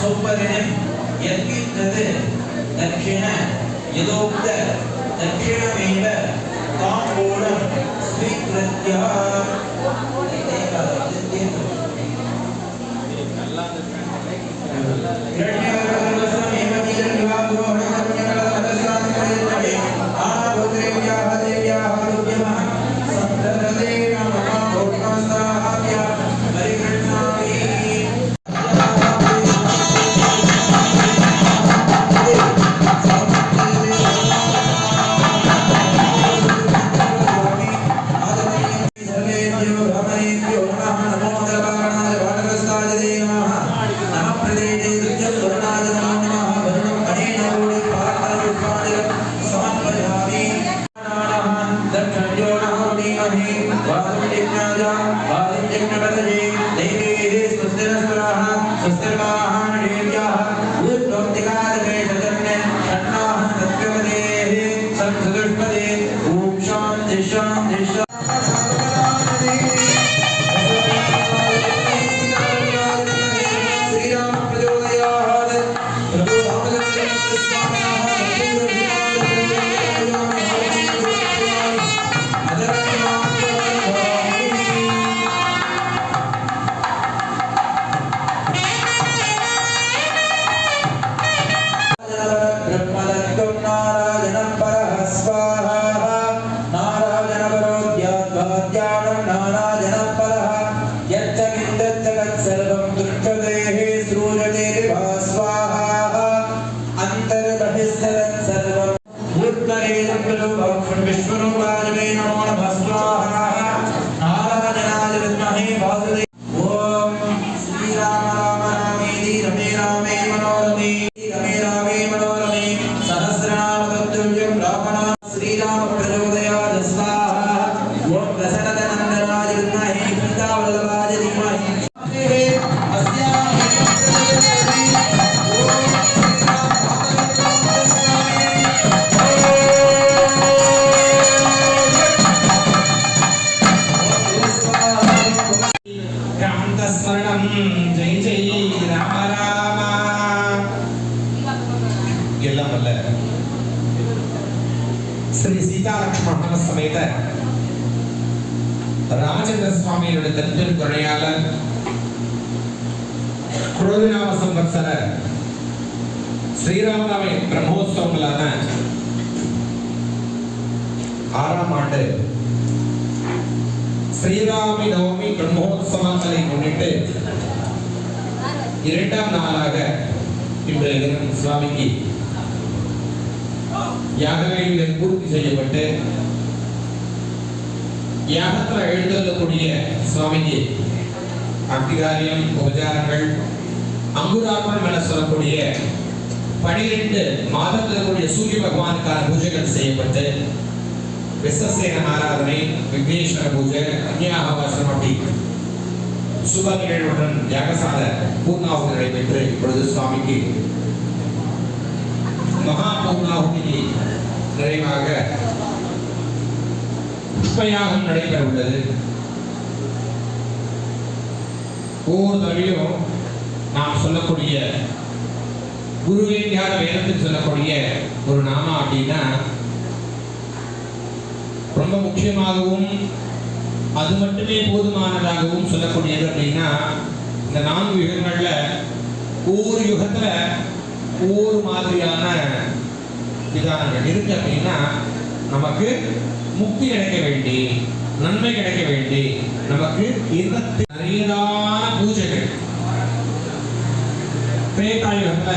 सौपरिणं यत्किञ्चित् दक्षिण यदोक्त दक्षिणमेव ताम्बूलं स्वीकृत्य श्री सीता लक्ष्मण समेत रामचंद्र स्वामी திருத்துறையாளர் குரோதிநாம சம்வத்சர ஸ்ரீராமநவமி பிரம்மோற்சவங்களான 6ஆம் ஆண்டு ஸ்ரீராமநவமி பிரம்மோற்சவங்களை முன்னிட்டு 2ஆம் நாளாக இன்று சுவாமிக்கு யாகங்கள் பூர்த்தி செய்யப்பட்டு யாகத்தில் எழுந்தக்கூடிய சுவாமிக்கு அக்திகாரியம் உபச்சாரங்கள் அங்குரார்ப்பணம் என சொல்லக்கூடிய 12 மாதத்தில் கூடிய சூரிய பகவானுக்கான பூஜைகள் செய்யப்பட்டு விஸ்வசேன ஆராதனை விக்னேஸ்வர பூஜை அக்னியாகவாசனம் அப்படி சுப நிகழ்வுடன் யாகசால பூர்ணாகுதி நடைபெற்று இப்பொழுது சுவாமிக்கு மகா பூர்ணாகுதி நிறைவாக புஷ்பயாகம் நடைபெற உள்ளது. ஒவ்வொரு தடவையும் நாம் சொல்லக்கூடிய குருவேந்தியார வேதத்தில் சொல்லக்கூடிய ஒரு நாமா அப்படின்னா ரொம்ப முக்கியமாகவும் அது மட்டுமே போதுமானதாகவும் சொல்லக்கூடியது அப்படின்னா இந்த 4 யுகங்கள்ல ஒவ்வொரு யுகத்துல ஒவ்வொரு மாதிரியான விதானங்கள் இருக்கு அப்படின்னா நமக்கு முக்தி கிடைக்க வேண்டி நன்மை கிடைக்க வேண்டி நமக்கு நிறையதான பூஜைகள் திரேதாயுகத்துல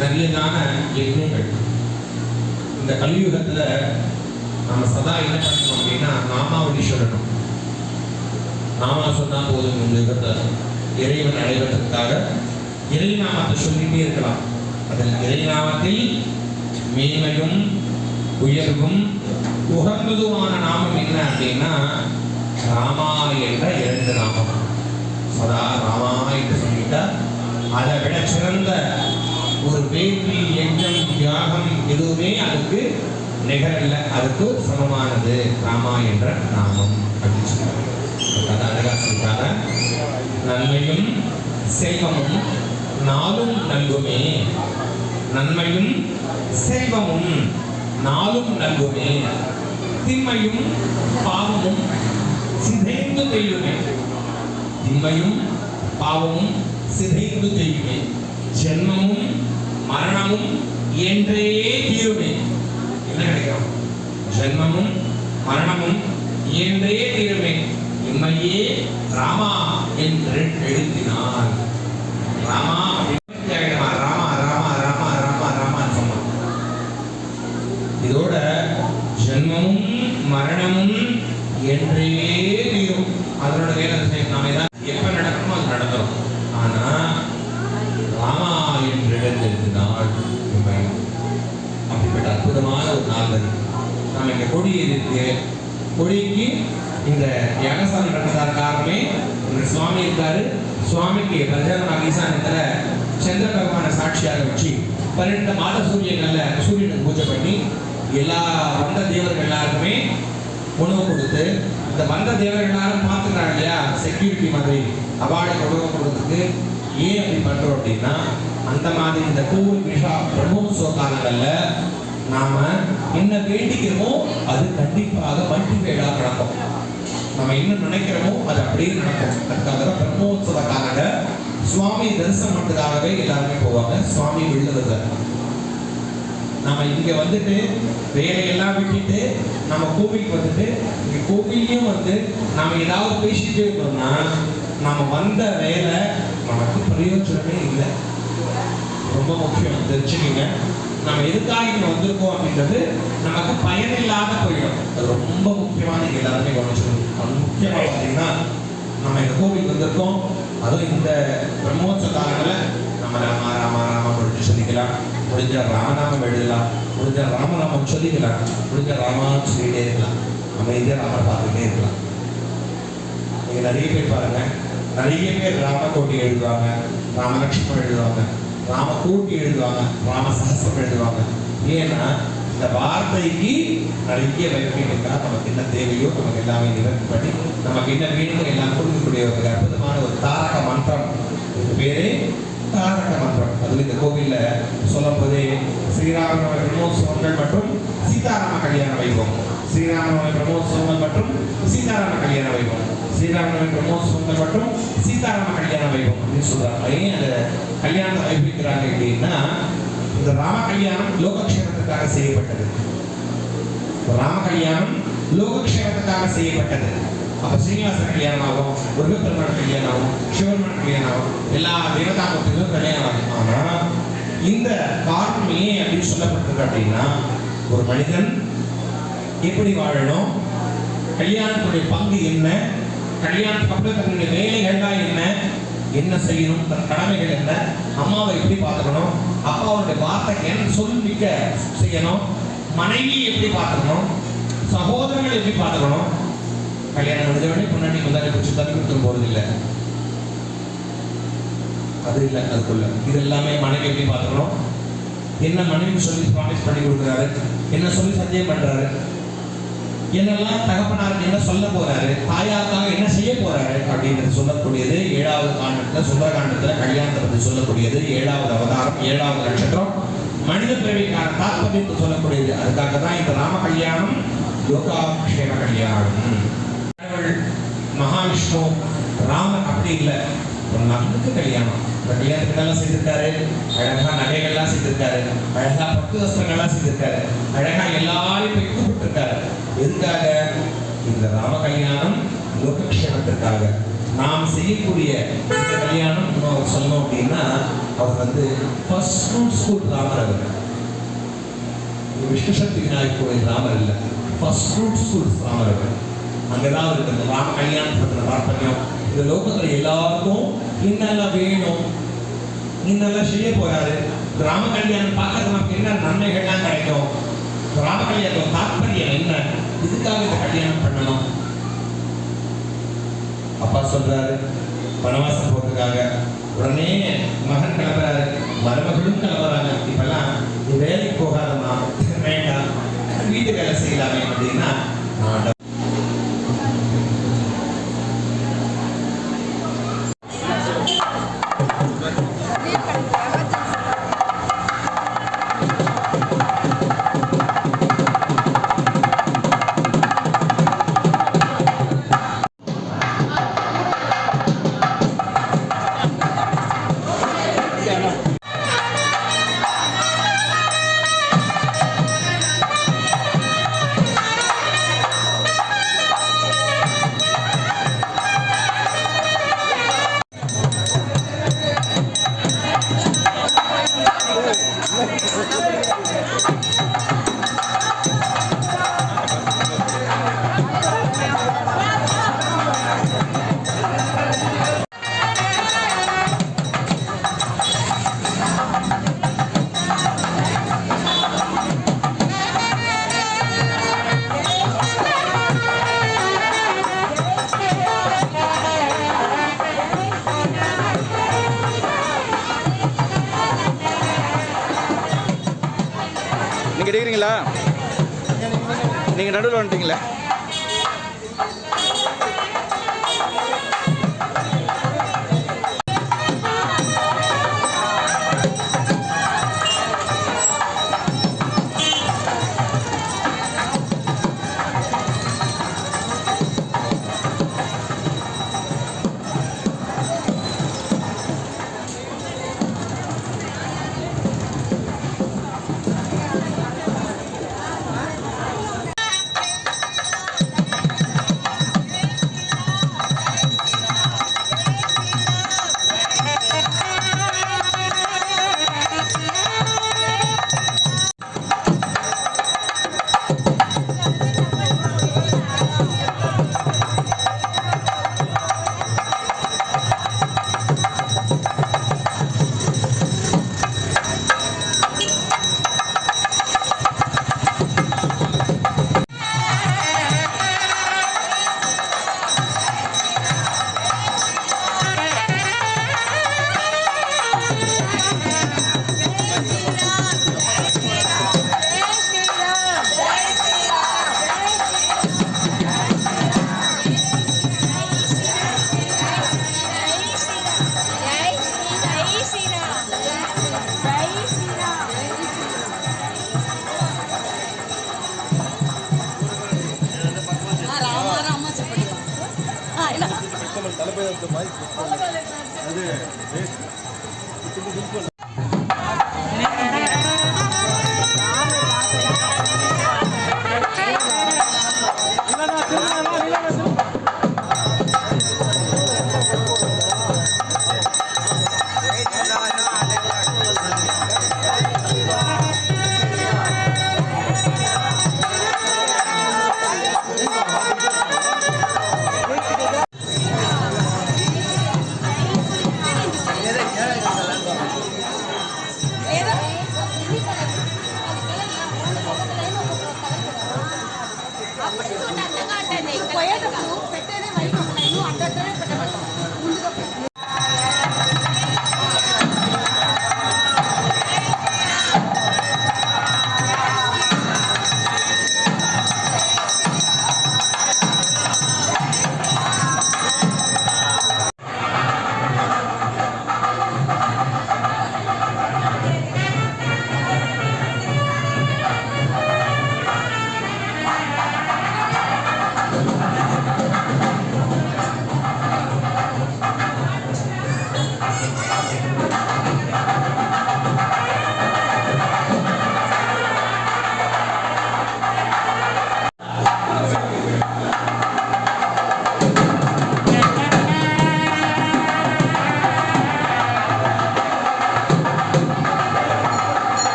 நிறையதான யஜ்ஞங்கள் இந்த கலியுகத்துல நம்ம சதா என்ன பண்ணணும் அப்படின்னா நாமாவளி சொல்லணும். நாமா சொன்னா போதும். இந்த யுகத்தை இறைவன் அடைவதற்காக இறைநாமத்தை சொல்லிட்டே இருக்கலாம். அதில் இறைநாமத்தில் மேன்மையும் உயர்வும் உகந்ததுமான நாமம் என்ன அப்படின்னா ராமா என்ற 2 நாமம். சதா ராமா என்று சொல்லிட்டா அதை விட சிறந்த ஒரு வேள்வி யஜ்ஞம் தியாகம் எதுவுமே அதுக்கு நிகரல்ல, அதுக்கு சமமானது ராமா என்ற நாமம் அப்படின்னு சொல்றாங்க. அழகா சொல்றாங்க. நன்மையும் செல்வமும் நாளும் நல்குமே, நன்மையும் செல்வமும் நாளும் நல்குமே, திண்மையும் பாவமும் சிதைந்து தெய்யுமே, திண்மையும் பாவமும் சிதைந்து தெய்யுமே, ஜென்மமும் மரணமும் என்றே தீருமே. என்ன கிடைக்கும்? ஜென்மமும் மரணமும் என்றே தீருமே, இம்மையே ராமா என்று எழுதினார். ராமா ராமா ராமா ராமா ராமா ராமா சொன்னான். இதோட ஜென்மமும் மரணமும் என்றே தீரும். அதனோட வேலை நாம ஏதாவது எப்ப நடக்கணுமோ அது நடந்துடும். ஆனா ராமா என்று எழுதினாள். அப்படிப்பட்ட அற்புதமான ஒரு நாள் அது. நாம இங்க கொடி இருக்கு. கொடிக்கு இந்த யாகசாலை நடந்ததான காரணமே இந்த சுவாமி இருக்காரு. சுவாமிக்கு பிரஜான ஈசானத்துல சந்திர பகவானை சாட்சியாக வச்சு 12 மாத சூரியன்ல சூரியனுக்கு பூஜை பண்ணி எல்லா வந்த தேவர்கள் எல்லாருக்குமே உணவு கொடுத்து, இந்த வந்த தேவர்கள் எல்லாரும் பார்த்துக்கிறாங்க இல்லையா, செக்யூரிட்டி மாதிரி அவார்டு உணவு கொடுத்துருக்கு. ஏன் அப்படி பண்றோம் அப்படின்னா, அந்த மாதிரி இந்த கோவில் விஷா பிரம்மோத்சவ காலங்கள்ல நாம என்ன வேண்டிக்கிறோமோ அது கண்டிப்பாக மல்டிஃபைடாக நடக்கும். நம்ம என்ன நினைக்கிறோமோ அது அப்படியே நடக்கும். அதுக்காக தான் பிரம்மோத்சவ காலங்க சுவாமி தரிசனம் பண்றதுக்காகவே எல்லாருமே போவாங்க. சுவாமி விழுந்தது நம்ம இங்க வந்துட்டு வேலையெல்லாம் விட்டுட்டு நம்ம கோவிலுக்கு வந்துட்டு இங்க கோவிலையும் வந்து நாம ஏதாவது பேசிட்டே இருந்தோம்னா நாம வந்த வேலை நமக்கு பிரயோஜனமே இல்லை. ரொம்ப முக்கியம் தெரிஞ்சுக்கீங்க. நம்ம எதுக்காக இங்க வந்திருக்கோம் அப்படின்றது நமக்கு பயனில்லாத போயிடும். அது ரொம்ப முக்கியமான எல்லாருமே கவனிச்சிருக்கோம். அது முக்கியமா பார்த்தீங்கன்னா நம்ம இந்த கோவிலுக்கு வந்திருக்கோம். அதுவும் இந்த பிரம்மோத்சவ காலங்களில் நம்ம ராமா ராமா ராமா முடிஞ்சு சொல்லிக்கலாம், முடிஞ்ச ராமநாமம் எழுதலாம், முடிஞ்ச ராமநாமம் சொல்லிக்கலாம், முடிஞ்ச ராமான்னு சொல்லிட்டே இருக்கலாம். நம்ம இதே ராமனை பார்த்துட்டே இருக்கலாம். நீங்க நிறைய பேர் பாருங்க, நிறைய பேர் ராமகோட்டி எழுதுவாங்க, ராமலட்சுமணன் எழுதுவாங்க, ராமகோட்டி எழுதுவாங்க, ராம சகஸ்ரம் எழுதுவாங்க. ஏன்னா இந்த வார்த்தைக்கு நிறைய வைப்பிக்கா நமக்கு என்ன தேவையோ நமக்கு எல்லாமே நிவர்த்தி பண்ணி நமக்கு என்ன வேணுமோ எல்லாம் கொடுக்கக்கூடிய ஒரு அற்புதமான ஒரு தாரக மந்திரம். இது பேரே தாரக மந்திரம். அதுல இந்த கோவில்ல சொல்லும் போதே ஸ்ரீராமநவமி பிரம்மோத்சவங்கள் மற்றும் சீதாராம கல்யாண வைபவம், ஸ்ரீராமநவமி பிரம்மோத்சவங்கள் மற்றும் சீதாராம கல்யாண வைபவம், ஸ்ரீராமநவமி பிரம்மோத்சவங்கள் மற்றும் சீதாராம கல்யாண வைபவம் அப்படின்னு சொல்றாங்க. ஏன் அந்த கல்யாணத்தை வைப்பிக்கிறாங்க அப்படின்னா, இந்த ராம கல்யாணம் லோகக்ஷேமத்துக்காக செய்யப்பட்டது. ராம கல்யாணம் லோகக்ஷேமத்துக்காக செய்யப்பட்டது. அப்ப ஸ்ரீனிவாச கல்யாணம் ஆகும், முருகப்பெருமான் கல்யாணம் ஆகும், சிவபெருமான் கல்யாணம் ஆகும், எல்லா தேவதாமூர்த்திகளும் கல்யாணம் ஆகும். ஆனா இந்த காரணம் ஏன் அப்படின்னு சொல்லப்பட்டிருக்கு அப்படின்னா, ஒரு மனிதன் எப்படி வாழணும், கல்யாணத்துடைய பங்கு என்ன, கல்யாணத்துக்கு அப்புறம் தன்னுடைய வேலைகள்லாம் என்ன, என்ன செய்யணும், தன் கடமைகள் என்ன, அம்மாவை எப்படி பார்த்துக்கணும், அப்பாவுடைய வார்த்தைக்கு என்ன சொல்லிக்க செய்யணும், மனைவி எப்படி பார்த்துக்கணும், சகோதரர்கள் எப்படி பார்த்துக்கணும். கல்யாணம் முடிஞ்சவனே பொன்னாடி முந்தாடி பிடிச்சி தண்ணி கொடுத்து போறது இல்லை, அது இல்லை. அதுக்குள்ள இது எல்லாமே மனைவி எப்படி பார்த்துக்கணும், என்ன மனைவி சொல்லி ப்ராமிஸ் பண்ணி கொடுக்குறாரு, என்ன சொல்லி சத்தியம் பண்றாரு, என்னெல்லாம் தகப்பனாருக்கு என்ன சொல்ல போறாரு, தாயாருக்காக என்ன செய்ய போறாரு அப்படின்றது சொல்லக்கூடியது 7வது காண்டத்துல, சுந்தரகாண்டத்துல கல்யாணத்தை பற்றி சொல்லக்கூடியது 7வது அவதாரம், 7வது நட்சத்திரம், மனித பிறவிக்கான தாற்பயத்தை சொல்லக்கூடியது. அதுக்காக தான் இந்த ராம கல்யாணம் யோகாக்ஷேம கல்யாணம். மகாவிஷ்ணு ராமன் அப்படி இல்லை, ஒரு நல்ல கல்யாணம். இந்த கல்யாணத்துக்கெல்லாம் செய்திருக்காரு, அழகா நகைகள்லாம் செய்திருக்காரு, அழகா பட்டு வஸ்திரங்கள்லாம் செய்திருக்காரு, அழகா எல்லாரையும் போய் கூப்பிட்டுருக்காரு. எதுக்காக? இந்த ராம கல்யாணம் லோகக்ஷேமத்திற்காக. நாம் செய்யக்கூடிய இந்த கல்யாணம் அவர் சொல்லணும் அப்படின்னா, அவர் வந்து ஃபர்ஸ்ட் ஃப்ரூட் ஸ்கூல் ராமர். அவர் விஷ்ணு சக்தி விநாயகர் கோயில் ராமர் இல்லை, ஃபர்ஸ்ட் ஃப்ரூட் ஸ்கூல் ராமர். அவர் அங்கதான் இருக்கு ராம கல்யாணத்துல தாற்பயம். இந்த லோகத்துல எல்லாருக்கும் இன்னெல்லாம் வேணும், இன்னெல்லாம் செய்ய போறாரு. ராம கல்யாணம் பார்க்கறது நமக்கு என்ன நன்மைகள்லாம் கிடைக்கும், ராம கல்யாணம் தாற்பயம் என்ன, இதுக்காக இந்த கல்யாணம் பண்ணணும். அப்பா சொல்றாரு வனவாசம் போறதுக்காக, உடனே மகன் கிளம்புறாரு, மருமகளும் கிளம்புறாங்க. இப்பெல்லாம் நீ வேலைக்கு போகாதம்மா, வேண்டாம் வீட்டு வேலை செய்யலாமே அப்படின்னா, எடுக்கிறீங்களா? நீங்கள் நடுவில் வந்துட்டீங்களே.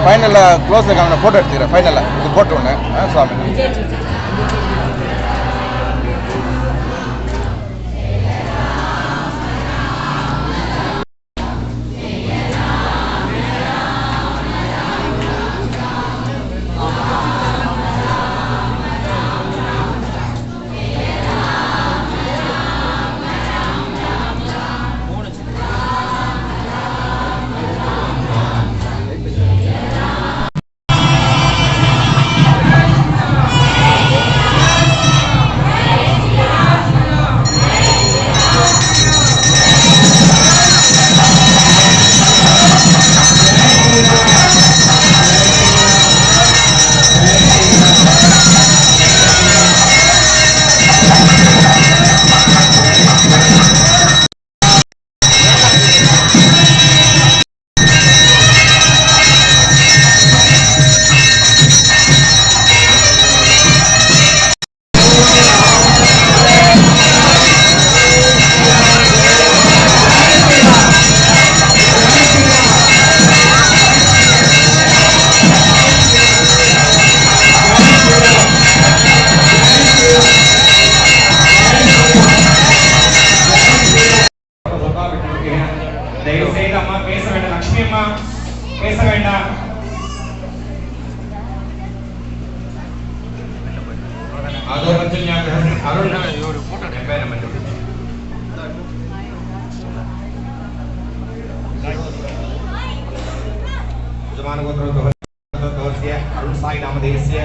ஃபைனலில் க்ளோஸில் காமின ஃபோட்டோ எடுத்துக்கிறேன். ஃபைனலில் இது போட்டு ஒன்று சுவாமி. தயவுசெய்து அம்மா பேச வேண்டாம். லட்சுமி அம்மா பேச வேண்டாம். அதோ கொஞ்சம் அருண் அருண் சாய் நாமதேசிய